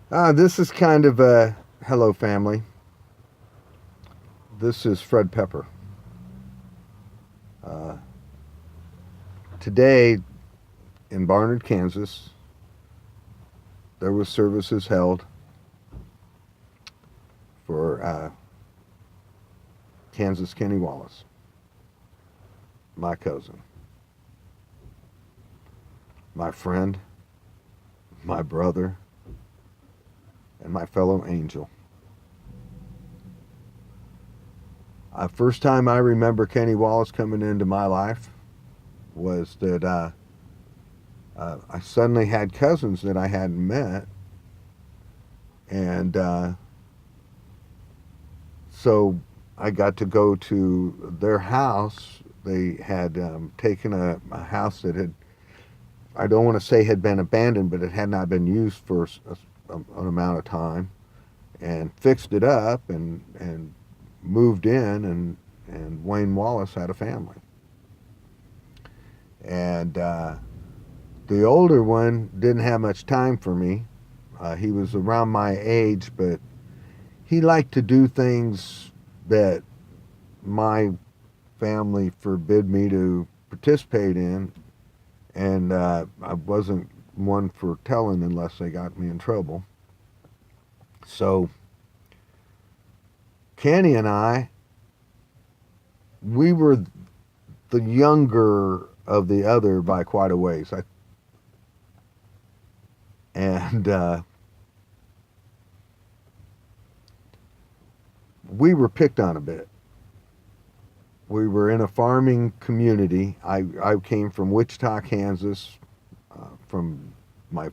This is kind of a hello family. This is Fred Pepper. Uh, Today in Barnard, Kansas, there was services held for Kansas Kenny Wallace, my cousin, my friend, my brother, and my fellow angel. First time I remember Kenny Wallace coming into my life was that I suddenly had cousins that I hadn't met, and so I got to go to their house. They had taken a house that had, I don't want to say had been abandoned, but it had not been used for an amount of time, and fixed it up and moved in, and Wayne Wallace had a family. And the older one didn't have much time for me. He was around my age, but he liked to do things that my family forbid me to participate in, and I wasn't one for telling unless they got me in trouble. So Kenny and I, we were the younger of the other by quite a ways. And we were picked on a bit. We were in a farming community. I came from Wichita, Kansas, from my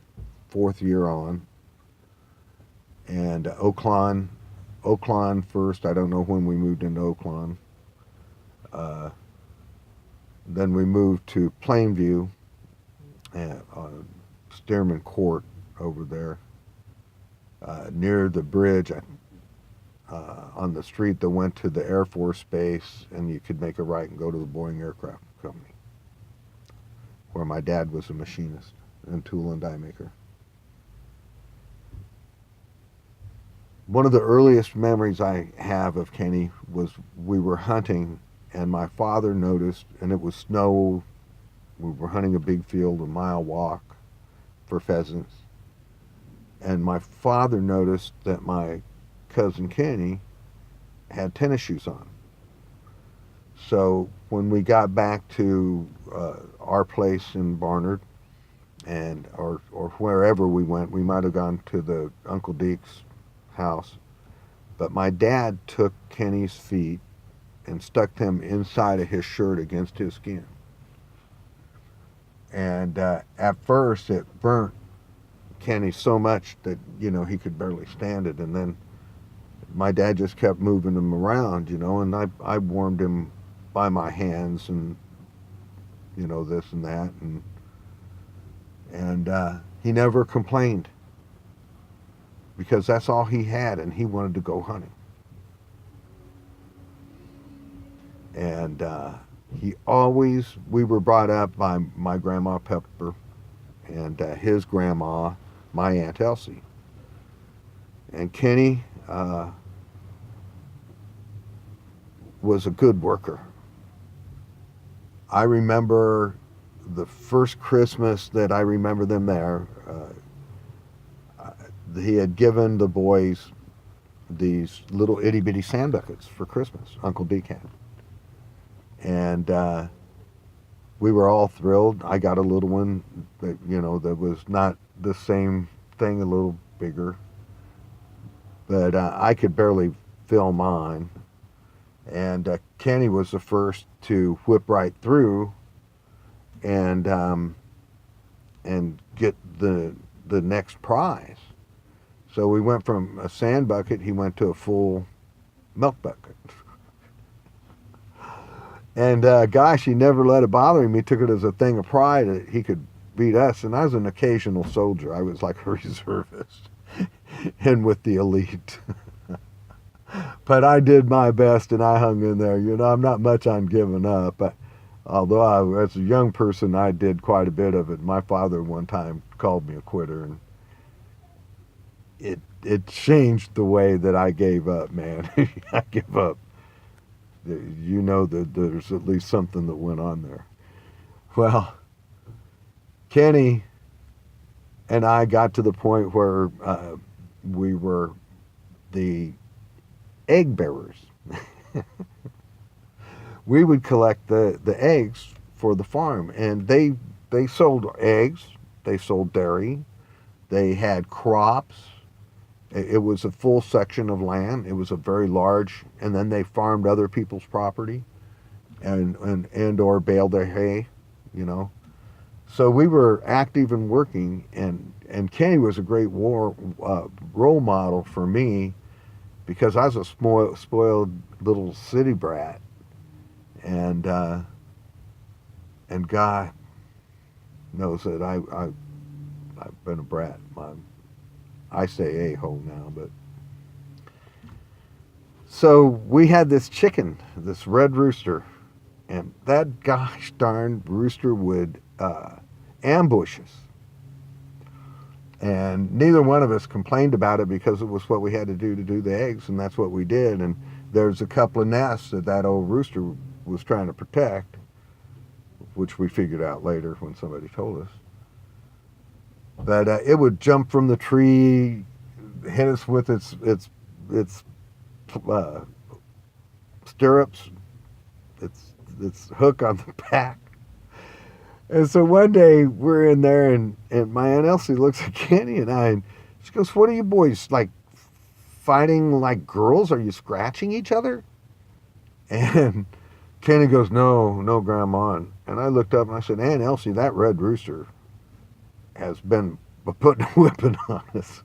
fourth year on, and Oaklawn first. I don't know when we moved into Oaklawn. Uh, then we moved to Plainview, Stearman Court over there, near the bridge on the street that went to the Air Force Base, and you could make a right and go to the Boeing Aircraft Company, where my dad was a machinist and tool and die maker. One of the earliest memories I have of Kenny was we were hunting, and my father noticed, and it was snow. We were hunting a big field, a mile walk for pheasants. And my father noticed that my cousin Kenny had tennis shoes on. So when we got back to our place in Barnard, and or wherever we went, we might have gone to the Uncle Deke's house. But my dad took Kenny's feet and stuck them inside of his shirt against his skin. And at first, it burnt Kenny so much that he could barely stand it. And then my dad just kept moving him around, and I warmed him by my hands, and this and that, and he never complained, because that's all he had, and he wanted to go hunting. And we were brought up by my grandma Pepper, and his grandma, my Aunt Elsie. And Kenny was a good worker. I remember the first Christmas that I remember them there. He had given the boys these little itty bitty sand buckets for Christmas. Uncle Deke had, and we were all thrilled. I got a little one that was not the same thing, a little bigger, but I could barely fill mine. And Kenny was the first to whip right through and get the next prize. So we went from a sand bucket, he went to a full milk bucket. And gosh, he never let it bother him. He took it as a thing of pride that he could beat us. And I was an occasional soldier. I was like a reservist and with the elite. But I did my best, and I hung in there. I'm not much on giving up. Although as a young person, I did quite a bit of it. My father one time called me a quitter, and it changed the way that I gave up, man. I give up. You know that there's at least something that went on there. Well, Kenny and I got to the point where we were the egg bearers. We would collect the eggs for the farm, and they sold eggs, they sold dairy, they had crops. It was a full section of land. It was a very large, and then they farmed other people's property, and or baled their hay, you know. So we were active and working, and Kenny was a great role model for me because I was a spoiled little city brat, and God knows that I've been a brat. I say a-hole now, but so we had this chicken, this red rooster, and that gosh darn rooster would ambush us. And neither one of us complained about it because it was what we had to do the eggs, and that's what we did. And there's a couple of nests that old rooster was trying to protect, which we figured out later when somebody told us. But it would jump from the tree, hit us with its stirrups, its hook on the back. And so one day we're in there, and my Aunt Elsie looks at Kenny and I, and she goes, "What are you boys, like, fighting like girls? Are you scratching each other?" And Kenny goes, No, Grandma. And I looked up and I said, "Aunt Elsie, that red rooster has been putting a whipping on us.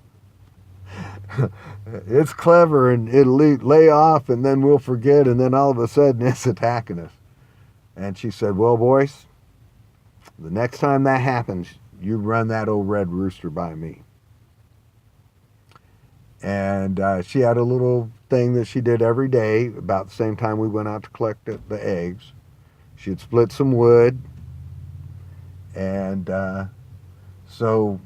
It's clever, and it'll lay off, and then we'll forget, and then all of a sudden it's attacking us." And she said, "Well, boys, the next time that happens, you run that old red rooster by me." And she had a little thing that she did every day about the same time we went out to collect the eggs. She'd split some wood, and so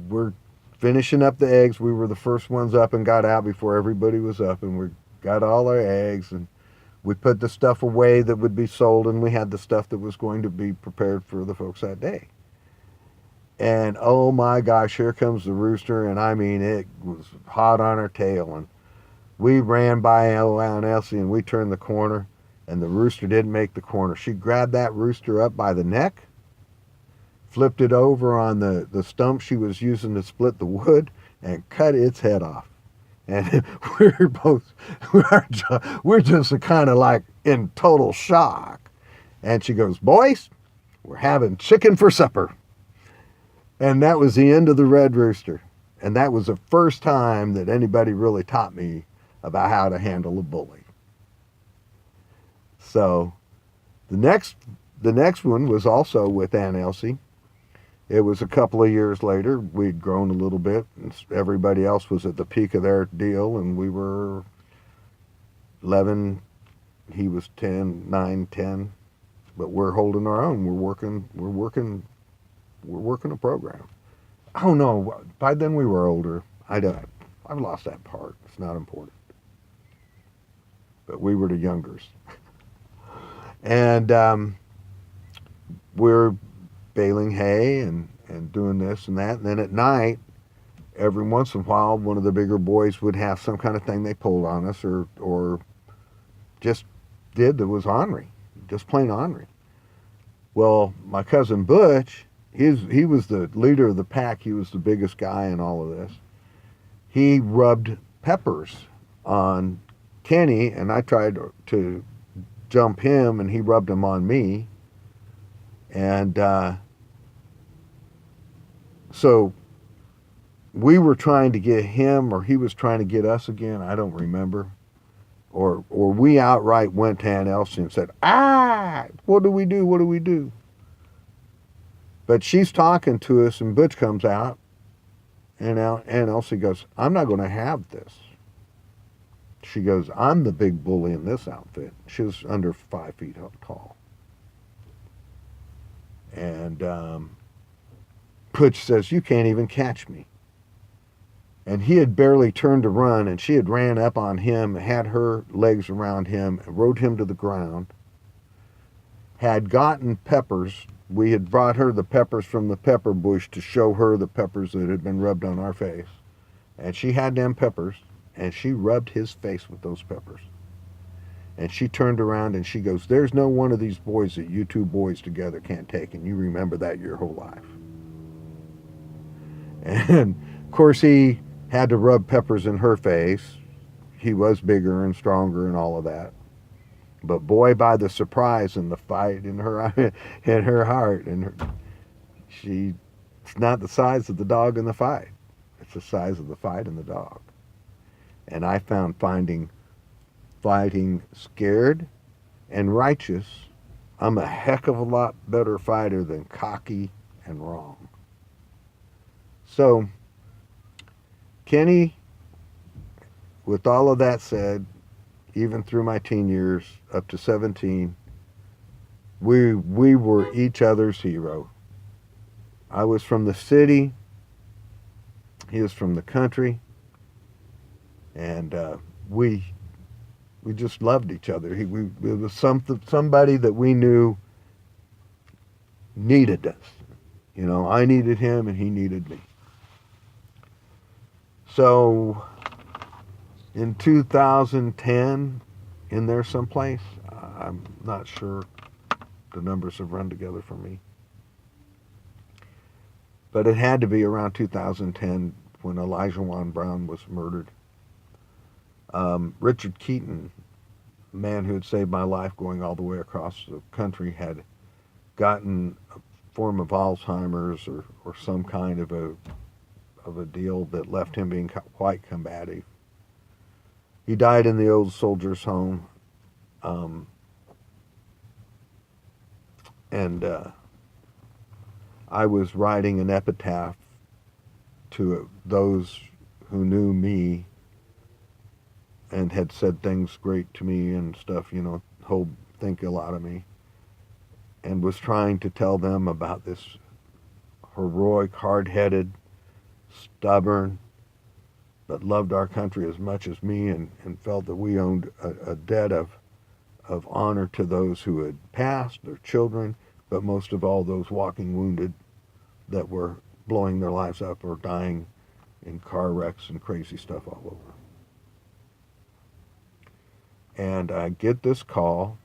we're finishing up the eggs. We were the first ones up and got out before everybody was up, and we got all our eggs, and we put the stuff away that would be sold, and we had the stuff that was going to be prepared for the folks that day. And oh my gosh, here comes the rooster, and I mean, it was hot on her tail, and we ran by Aunt Elsie, and we turned the corner, and the rooster didn't make the corner. She grabbed that rooster up by the neck, flipped it over on the stump she was using to split the wood, and cut its head off. And we're just kind of like in total shock. And she goes, "Boys, we're having chicken for supper." And that was the end of the red rooster. And that was the first time that anybody really taught me about how to handle a bully. So the next one was also with Aunt Elsie. It was a couple of years later. We'd grown a little bit, and everybody else was at the peak of their deal, and we were 11, he was 10, 9, 10, but we're holding our own. We're working a program. Oh no, by then we were older. I've lost that part. It's not important. But we were the youngers. And we're baling hay and doing this and that. And then at night, every once in a while, one of the bigger boys would have some kind of thing they pulled on us or just did that was ornery, just plain ornery. Well, my cousin Butch, he was the leader of the pack. He was the biggest guy in all of this. He rubbed peppers on Kenny, and I tried to jump him, and he rubbed them on me. And so we were trying to get him, or he was trying to get us again. I don't remember. Or we outright went to Aunt Elsie and said, what do we do? What do we do? But she's talking to us, and Butch comes out, and Aunt Elsie goes, "I'm not going to have this." She goes, "I'm the big bully in this outfit." She was under 5 feet tall. And Butch says, "You can't even catch me." And he had barely turned to run, and she had ran up on him, had her legs around him, and rode him to the ground, had gotten peppers. We had brought her the peppers from the pepper bush to show her the peppers that had been rubbed on our face. And she had them peppers, and she rubbed his face with those peppers. And she turned around and she goes, "There's no one of these boys that you two boys together can't take, and you remember that your whole life." And of course, he had to rub peppers in her face. He was bigger and stronger and all of that. But boy, by the surprise and the fight in her in her heart, and it's not the size of the dog in the fight; it's the size of the fight in the dog. And I found fighting scared and righteous. I'm a heck of a lot better fighter than cocky and wrong. So, Kenny, with all of that said, even through my teen years up to 17, we were each other's hero. I was from the city, he was from the country, and we just loved each other. It was somebody that we knew needed us. You know, I needed him and he needed me. So in 2010, in there someplace, I'm not sure, the numbers have run together for me, but it had to be around 2010 when Elijah Wan Brown was murdered. Richard Keaton, a man who had saved my life going all the way across the country, had gotten a form of Alzheimer's or some kind of a deal that left him being quite combative. He died in the old soldiers' home, and I was writing an epitaph to those who knew me and had said things great to me and stuff, you know, think a lot of me, and was trying to tell them about this heroic, hard-headed, stubborn, but loved our country as much as me, and felt that we owed a debt of honor to those who had passed, their children, but most of all those walking wounded that were blowing their lives up or dying in car wrecks and crazy stuff all over. And I get this call,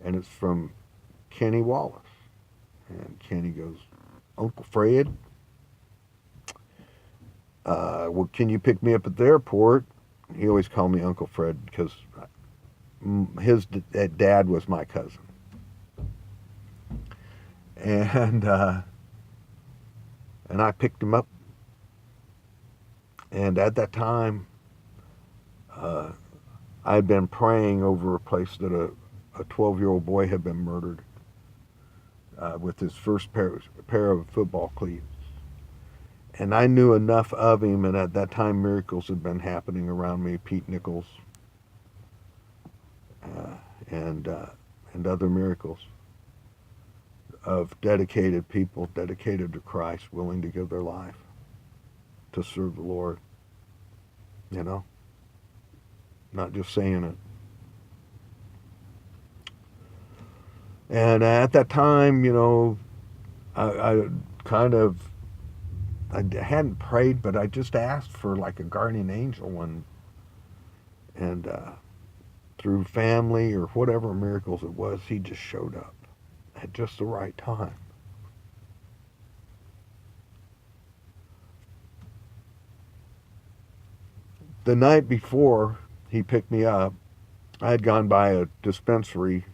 and it's from Kenny Wallace. And Kenny goes, "Uncle Fred, well, can you pick me up at the airport?" He always called me Uncle Fred because his dad was my cousin. And I picked him up. And at that time, I had been praying over a place that a 12-year-old boy had been murdered with his first pair of football cleats. And I knew enough of him, and at that time miracles had been happening around me, Pete Nichols, and other miracles of dedicated people, dedicated to Christ, willing to give their life to serve the Lord, you know, not just saying it. And at that time, you know, I hadn't prayed, but I just asked for like a guardian angel, and through family or whatever miracles it was, he just showed up at just the right time. The night before he picked me up, I had gone by a dispensary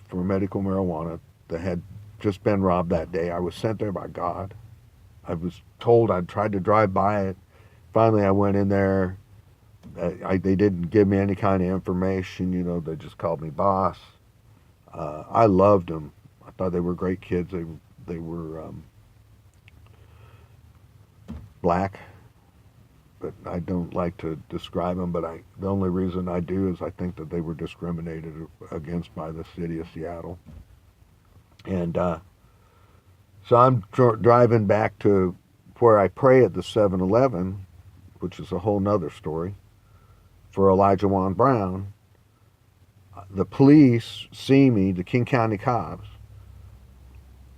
for medical marijuana that had just been robbed that day. I was sent there by God. I was told I'd tried to drive by it. Finally, I went in there. They didn't give me any kind of information, you know. They just called me boss. I loved them. I thought they were great kids. They were black, but I don't like to describe them. But the only reason I do is I think that they were discriminated against by the city of Seattle. And so I'm driving back to where I pray at the 7-Eleven, which is a whole nother story, for Elijah Wan Brown. The police see me, the King County cops.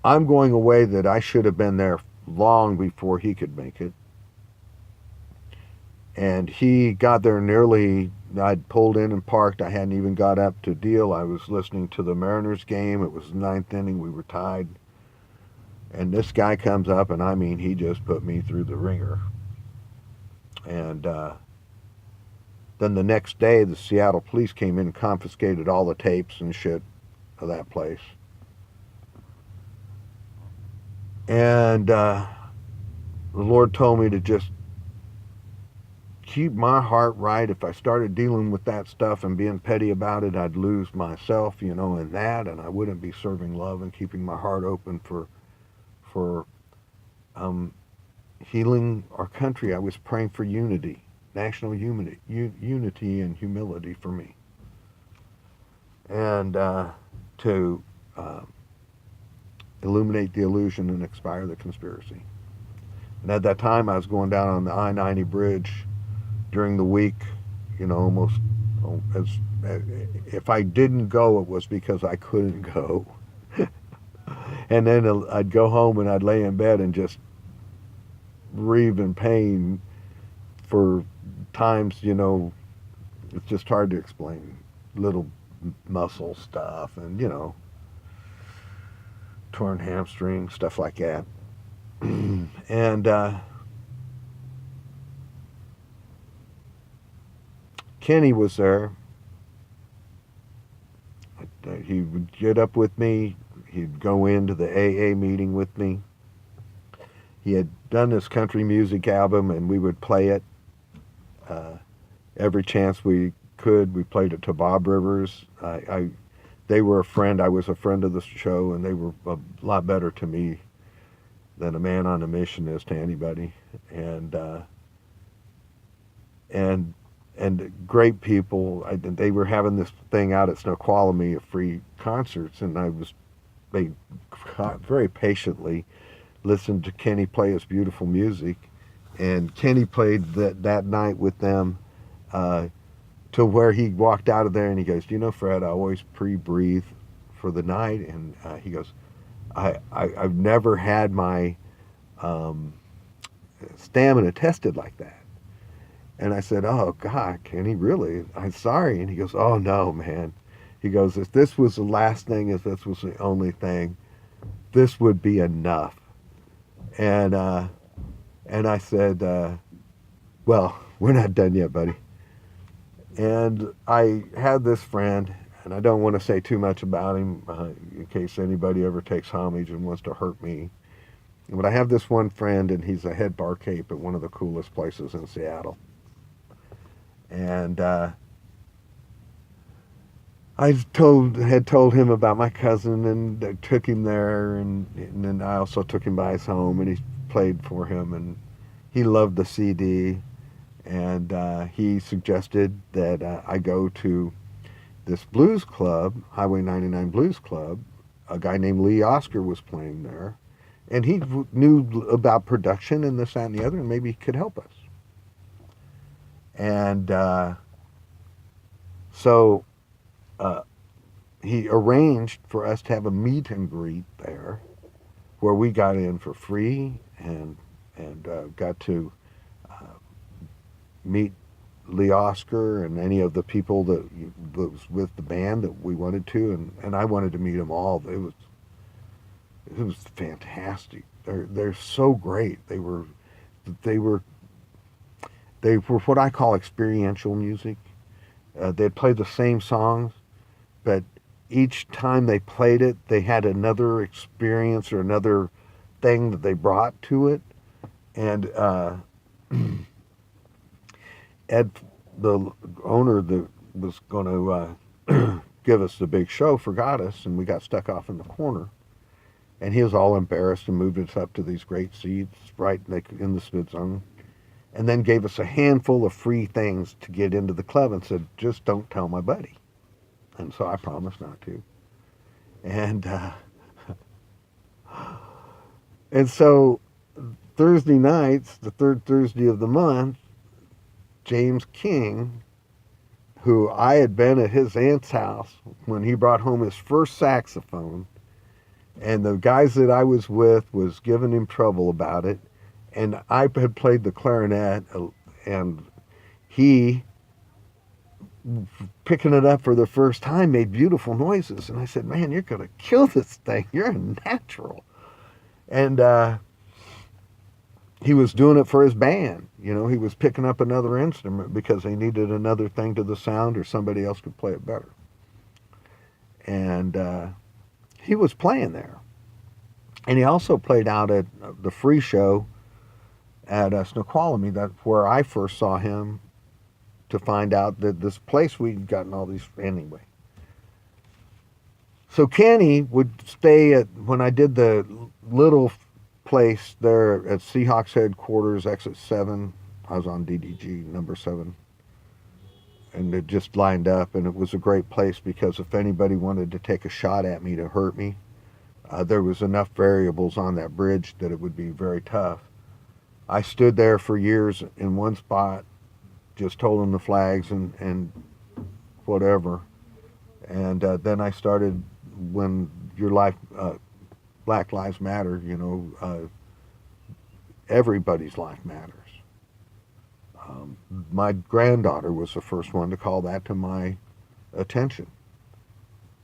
I'm going away that I should have been there long before he could make it. And he got there nearly, I'd pulled in and parked. I hadn't even got up to deal. I was listening to the Mariners game. It was the ninth inning. We were tied. And this guy comes up, and I mean, he just put me through the ringer. And then the next day, the Seattle police came in and confiscated all the tapes and shit of that place. And the Lord told me to just keep my heart right. If I started dealing with that stuff and being petty about it, I'd lose myself, in that, and I wouldn't be serving love and keeping my heart open for healing our country. I was praying for unity, national unity, unity and humility for me, and to illuminate the illusion and expire the conspiracy. And at that time, I was going down on the I-90 bridge during the week, almost as if I didn't go, it was because I couldn't go. And then I'd go home and I'd lay in bed and just breathe in pain for times, it's just hard to explain. Little muscle stuff and, torn hamstring, stuff like that. And Kenny was there. He would get up with me. He'd go into the AA meeting with me. He had done this country music album, and we would play it every chance we could. We played it to Bob Rivers. They were a friend. I was a friend of the show, and they were a lot better to me than a man on a mission is to anybody. And great people. They were having this thing out at Snoqualmie of free concerts, and they very patiently listened to Kenny play his beautiful music. And Kenny played that night with them to where he walked out of there and he goes, Fred, I always pre-breathe for the night. And he goes, I've never had my stamina tested like that. And I said, oh, God, Kenny, really? I'm sorry. And he goes, oh, no, man. He goes, if this was the last thing, if this was the only thing, this would be enough. And I said, well, we're not done yet, buddy. And I had this friend, and I don't want to say too much about him in case anybody ever takes homage and wants to hurt me. But I have this one friend, and he's a head bar cape at one of the coolest places in Seattle. And I had told him about my cousin and took him there, and then I also took him by his home, and he played for him, and he loved the CD, and he suggested that I go to this blues club, Highway 99 Blues Club. A guy named Lee Oscar was playing there, and he knew about production and this, that, and the other, and maybe he could help us. And so he arranged for us to have a meet and greet there where we got in for free and got to meet Lee Oscar and any of the people that was with the band that we wanted to, and I wanted to meet them all. It was fantastic. They're so great. They were what I call experiential music. They'd play the same songs, but each time they played it, they had another experience or another thing that they brought to it. And Ed, the owner that was going to give us the big show, forgot us, and we got stuck off in the corner. And he was all embarrassed and moved us up to these great seats right in the spit zone. And then gave us a handful of free things to get into the club and said, just don't tell my buddy. And so I promised not to. And so Thursday nights, the third Thursday of the month, James King, who I had been at his aunt's house when he brought home his first saxophone, and the guys that I was with was giving him trouble about it, and I had played the clarinet, and he, picking it up for the first time, made beautiful noises, and I said, man, you're going to kill this thing. You're a natural. And he was doing it for his band. You know, he was picking up another instrument because they needed another thing to the sound, or somebody else could play it better. And he was playing there. And he also played out at the free show at Snoqualmie. That's where I first saw him, to find out that this place we'd gotten all these anyway. So Kenny would stay at, when I did the little place there at Seahawks headquarters, exit 7. I was on DDG number 7. And it just lined up, and it was a great place because if anybody wanted to take a shot at me to hurt me, there was enough variables on that bridge that it would be very tough. I stood there for years in one spot, just holding the flags and whatever. And then I started, when your life, Black Lives Matter, you know, everybody's life matters. My granddaughter was the first one to call that to my attention,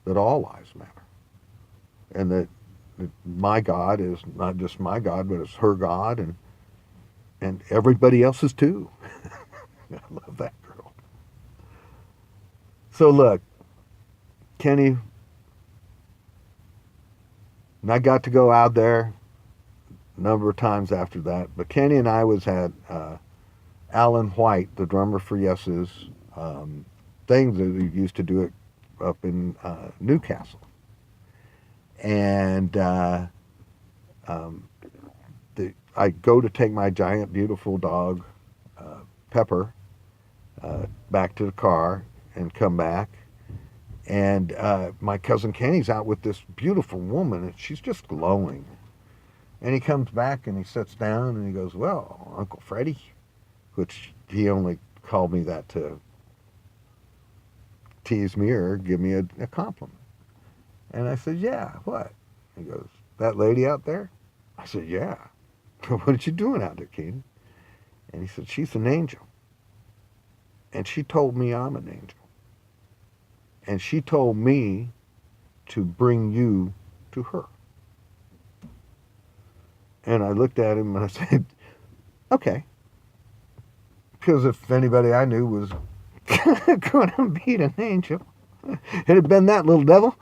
that all lives matter. And that my God is not just my God, but it's her God, and everybody else's too. I love that girl. So look, Kenny, and I got to go out there a number of times after that, but Kenny and I was at Alan White, the drummer for Yes's, thing that he used to do it up in Newcastle. And I go to take my giant, beautiful dog, Pepper, back to the car and come back. And my cousin Kenny's out with this beautiful woman, and she's just glowing. And he comes back and he sits down and he goes, well, Uncle Freddie, which he only called me that to tease me or give me a compliment. And I said, yeah, what? He goes, that lady out there? I said, yeah. What are you doing out there, Kenny? And he said, she's an angel. And she told me I'm an angel. And she told me to bring you to her. And I looked at him and I said, okay. Because if anybody I knew was going to beat an angel, it had been that little devil.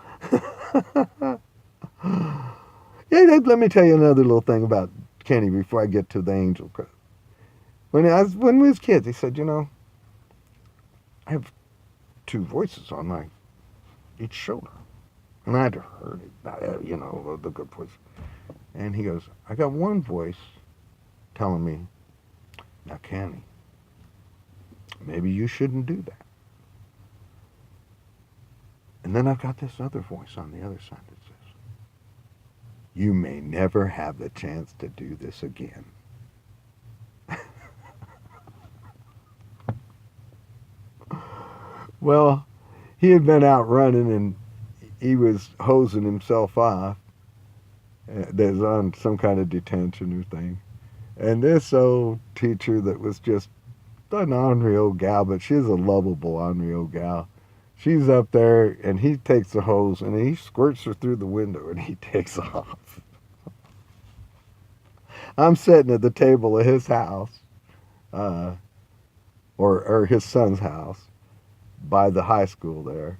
Yeah, let me tell you another little thing about Kenny before I get to the angel. When we was kids, he said, you know, I have 2 voices on my each shoulder. And I had heard it, you know, the good voice. And he goes, I got one voice telling me, now Kenny, maybe you shouldn't do that. And then I've got this other voice on the other side that says, you may never have the chance to do this again. Well, he had been out running and he was hosing himself off. There's on some kind of detention or thing. And this old teacher that was just an ornery old gal, but she's a lovable ornery old gal. She's up there and he takes the hose and he squirts her through the window and he takes off. I'm sitting at the table of his house, or his son's house, by the high school there.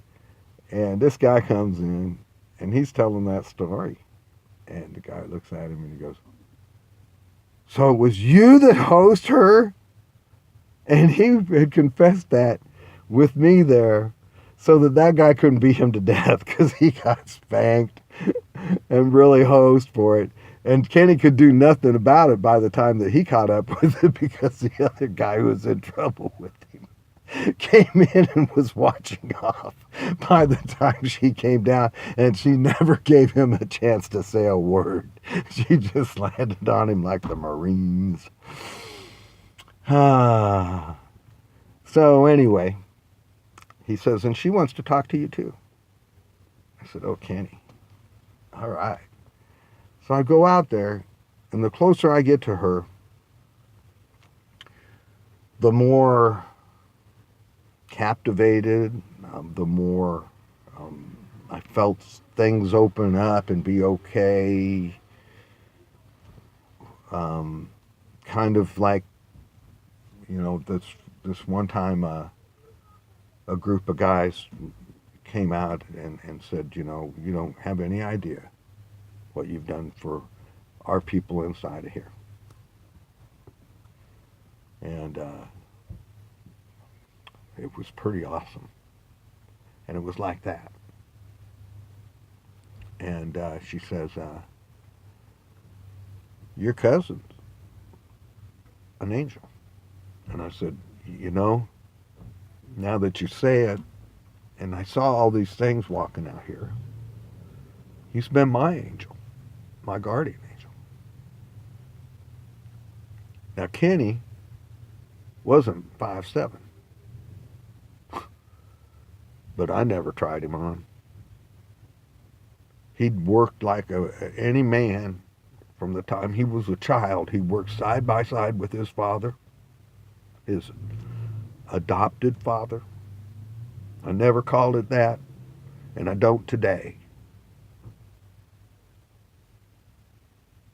And this guy comes in and he's telling that story. And the guy looks at him and he goes, so it was you that hosed her? And he had confessed that with me there so that guy couldn't beat him to death because he got spanked and really hosed for it. And Kenny could do nothing about it by the time that he caught up with it because the other guy who was in trouble with him came in and was watching off by the time she came down, and she never gave him a chance to say a word. She just landed on him like the Marines. So anyway, he says, and she wants to talk to you too. I said, oh, Kenny. All right. So I go out there, and the closer I get to her, the more captivated, the more I felt things open up and be okay. Kind of like, this one time a group of guys came out and said, you don't have any idea what you've done for our people inside of here. And it was pretty awesome. And it was like that. And she says, your cousin's an angel. And I said, now that you say it, and I saw all these things walking out here, he's been my angel, my guardian angel. Now, Kenny wasn't 5'7", but I never tried him on. He'd worked like any man from the time he was a child. He worked side by side with his father, his adopted father. I never called it that, and I don't today.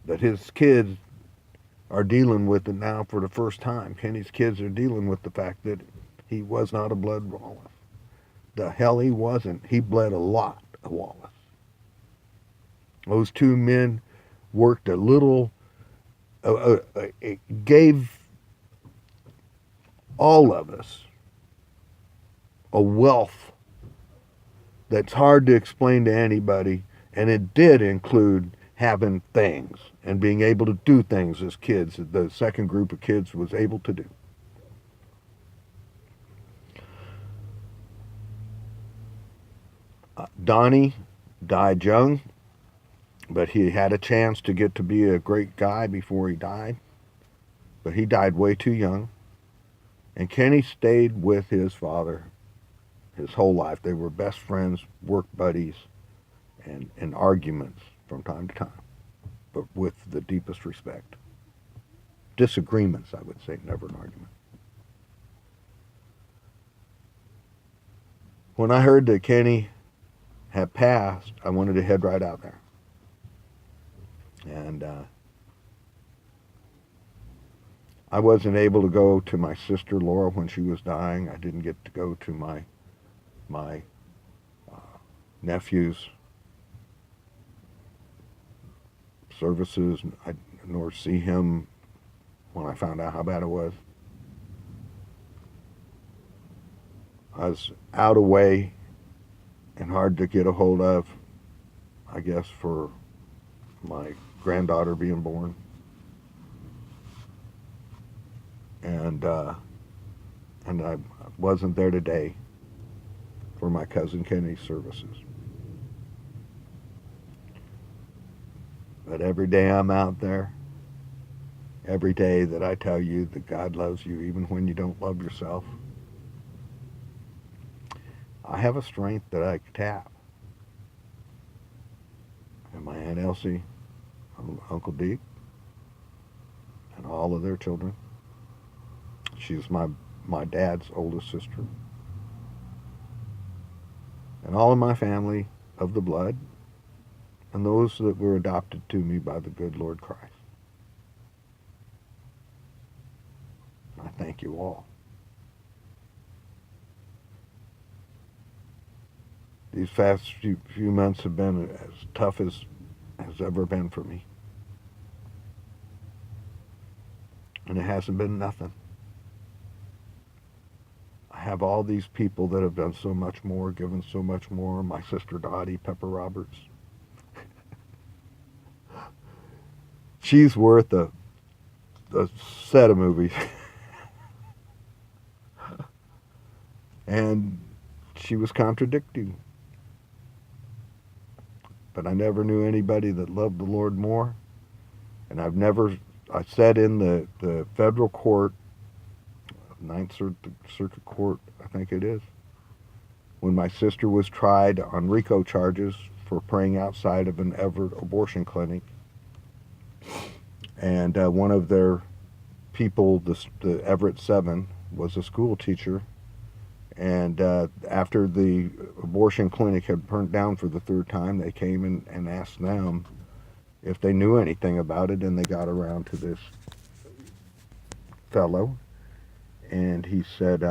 But his kids are dealing with it now for the first time. Kenny's kids are dealing with the fact that he was not a blood Wallace. The hell he wasn't. He bled a lot of Wallace. Those two men worked a little, it gave all of us a wealth that's hard to explain to anybody, and it did include having things and being able to do things as kids that the second group of kids was able to do. Donnie died young, but he had a chance to get to be a great guy before he died, but he died way too young. And Kenny stayed with his father his whole life. They were best friends, work buddies, and arguments from time to time, but with the deepest respect. Disagreements, I would say, never an argument. When I heard that Kenny had passed, I wanted to head right out there. And I wasn't able to go to my sister Laura when she was dying. I didn't get to go to my nephew's services, nor see him when I found out how bad it was. I was out of way and hard to get a hold of, I guess, for my granddaughter being born. And I wasn't there today for my cousin Kenny's services. But every day I'm out there, every day that I tell you that God loves you even when you don't love yourself, I have a strength that I can tap. And my Aunt Elsie, Uncle Deke, and all of their children. She's my dad's oldest sister. And all of my family of the blood, and those that were adopted to me by the good Lord Christ. I thank you all. These past few months have been as tough as has ever been for me. And it hasn't been nothing. I have all these people that have done so much more, given so much more. My sister Dottie, Pepper Roberts. She's worth a set of movies. And she was contradicting. But I never knew anybody that loved the Lord more. And I sat in the federal court Ninth Circuit Court, I think it is, when my sister was tried on RICO charges for praying outside of an Everett abortion clinic. And one of their people, the Everett Seven, was a school teacher. And after the abortion clinic had burnt down for the third time, they came and asked them if they knew anything about it, and they got around to this fellow, and he said,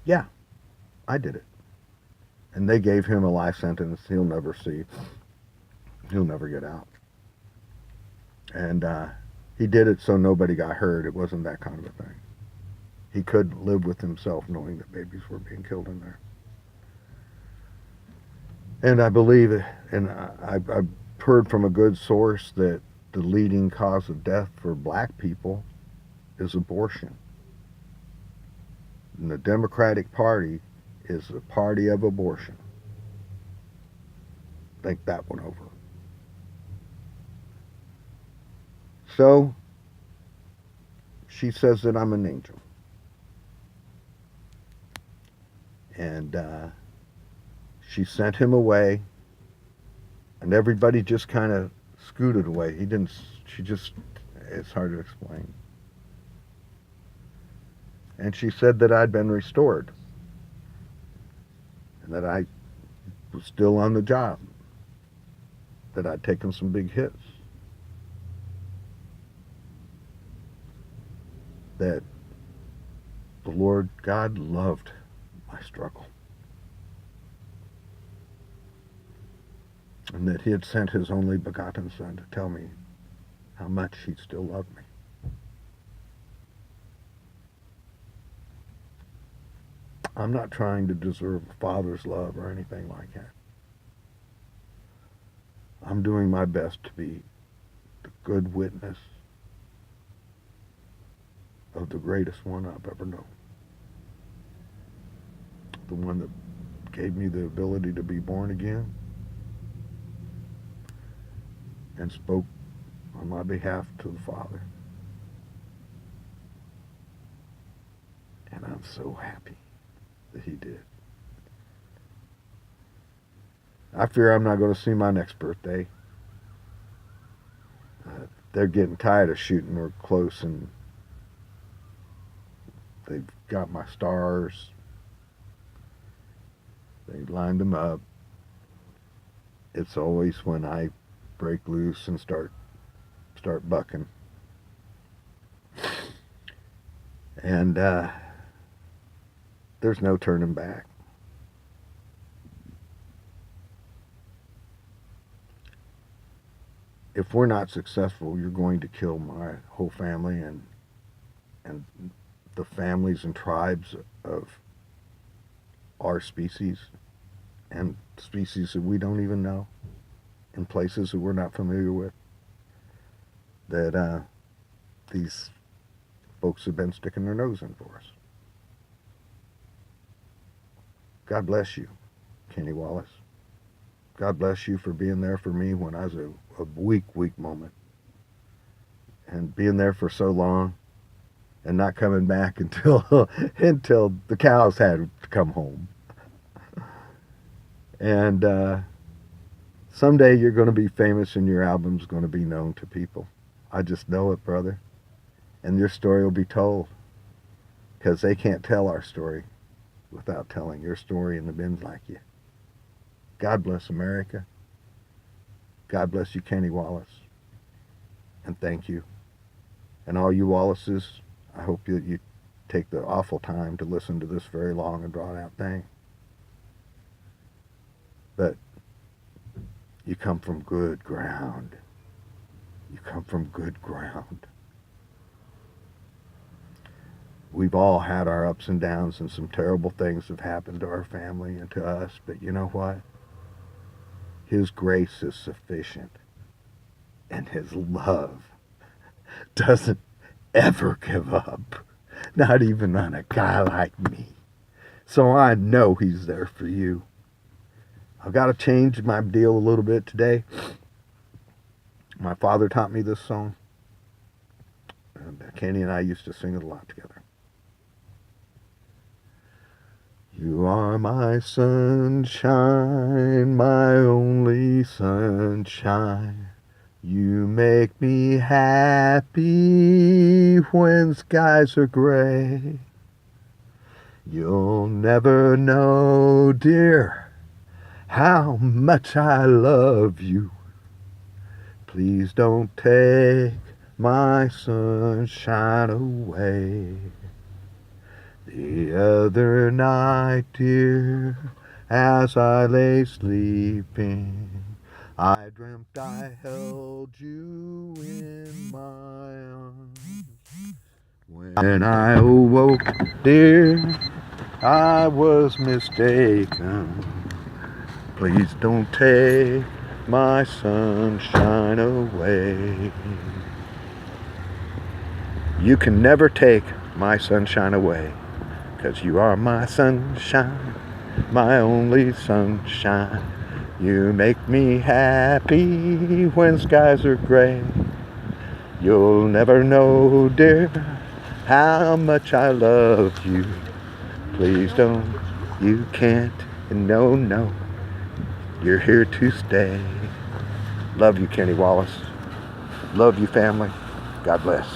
yeah, I did it. And they gave him a life sentence. He'll never get out. And he did it so nobody got hurt. It wasn't that kind of a thing. He could live with himself knowing that babies were being killed in there. And I believe, and I've heard from a good source, that the leading cause of death for black people is abortion. And the Democratic Party is the party of abortion. Think that one over. So, she says that I'm an angel. And she sent him away, and everybody just kind of scooted away. It's hard to explain. And she said that I'd been restored, and that I was still on the job, that I'd taken some big hits, that the Lord God loved my struggle, and that he had sent his only begotten Son to tell me how much he still loved me. I'm not trying to deserve a father's love or anything like that. I'm doing my best to be the good witness of the greatest one I've ever known. The one that gave me the ability to be born again and spoke on my behalf to the Father. And I'm so happy that he did. I fear I'm not going to see my next birthday. They're getting tired of shooting real close, and they've got my stars. They lined them up. It's always when I break loose and start bucking. And there's no turning back. If we're not successful, you're going to kill my whole family and the families and tribes of our species and species that we don't even know in places that we're not familiar with, that these folks have been sticking their nose in for us. God bless you, Kenny Wallace. God bless you for being there for me when I was a weak moment, and being there for so long and not coming back until until the cows had to come home. And someday you're going to be famous and your album's going to be known to people. I just know it, brother. And your story will be told, because they can't tell our story without telling your story in the bins like you. God bless America. God bless you, Kenny Wallace. And thank you. And all you Wallaces, I hope that you take the awful time to listen to this very long and drawn out thing. But you come from good ground. You come from good ground. We've all had our ups and downs, and some terrible things have happened to our family and to us, but you know what? His grace is sufficient, and his love doesn't ever give up, not even on a guy like me. So I know he's there for you. I've got to change my deal a little bit today. My father taught me this song, and Kenny and I used to sing it a lot together. You are my sunshine, my only sunshine. You make me happy when skies are gray. You'll never know, dear, how much I love you. Please don't take my sunshine away. The other night, dear, as I lay sleeping, I dreamt I held you in my arms. When I awoke, dear, I was mistaken. Please don't take my sunshine away. You can never take my sunshine away, 'cause you are my sunshine, my only sunshine. You make me happy when skies are gray. You'll never know, dear, how much I love you. Please don't, you can't, no, no. You're here to stay. Love you, Kenny Wallace. Love you, family. God bless.